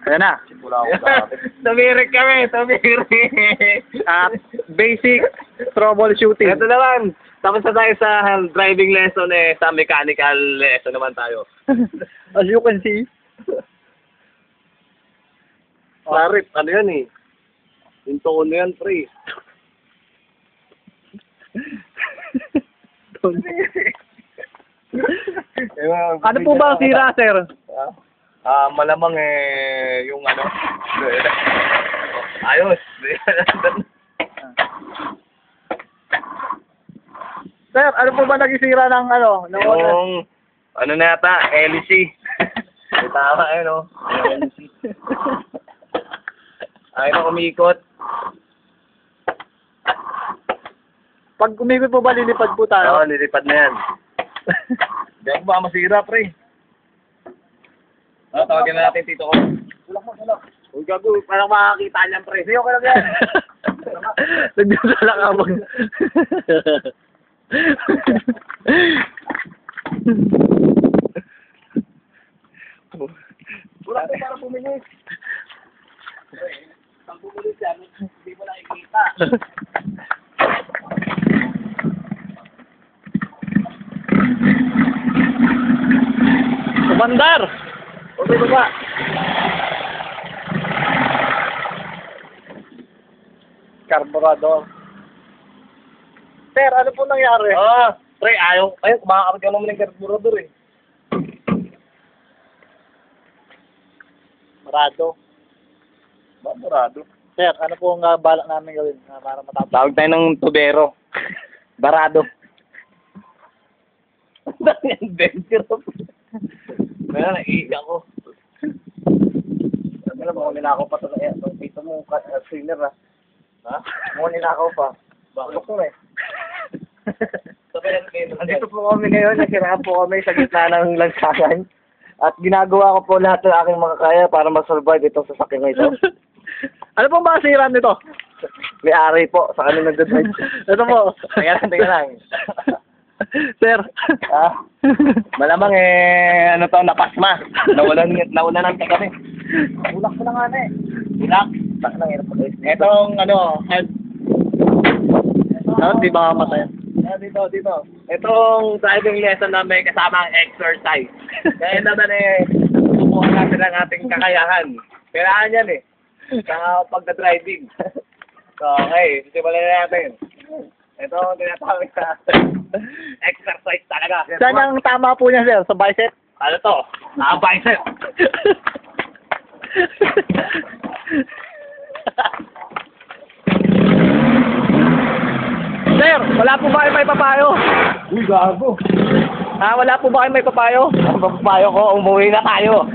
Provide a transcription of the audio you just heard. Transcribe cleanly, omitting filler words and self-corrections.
Ayan na. Tumirik kami, tumirik. Basic troubleshooting. Ito naman, tapos na tayo sa driving lesson sa mechanical lesson naman tayo. As you can see. Clarif, ano yan eh? Yung tono yan, pre. Ano po ba ang sira, sir? Malamang yung ano. Ayos. Sir, ano po ba nagisira ng ano? Yung ano na yata, LC. Tama no? LC. Ayaw na umikot. Pag umikot po ba, lilipad po tayo? Oo, lilipad na yan. Diyan ba masira, pre? Tawagin na natin tito ko. Uy, gago, parang makakita niyan, pre. Sige, okay lang yan. Nagdudala ka mag... Wala ko para puminis. Pag puminis yan, hindi mo nakikita. Bandar! Okay ba ba? Carburador. Sir, ano po nangyari? Pre, ayaw, kumakakabit ka naman ng carburetor eh. Marado. Ba, murado? Sir, ano po ang balak namin gawin para matapos? Tawag tayo ng tubero. Barado. Ang dami adventure. Kaya naiiyak ko. Alam mo, ninakaw pa ito na yan. Dito mo, sinner ha. Ha? Mo ninakaw pa. Bakit ko eh. Andito po kami ngayon, nasiraan po kami sa gitna ng lansangan. At ginagawa ko po lahat ng aking makakaya para mag-survive itong sasakyan na ito. Ano pong masira nito? May ari po sa kanila nag-drive. Ito po. Tingnan lang. Sir. Malamang ano to, napasma. Nauna ng kagabi. Ulak ko na nga na eh. Ulak? Baka nang hirap ko. Etong ano, head. Di ba matay? Dito. Itong driving lesson namin kasama ang exercise. Kaya naman subukan natin ang ating kakayahan. Kailangan yan eh. Sa pagka-driving. So, okay, simulan na natin. Ito ang tinatawag na exercise talaga. Saan ang tama po niya, sir? Sa bicep? Ano to? Bicep. Sir, wala po ba kayo may papayo? Uy, gago. Wala po ba kayo may papayo? Ang papayo ko, umuwi na tayo.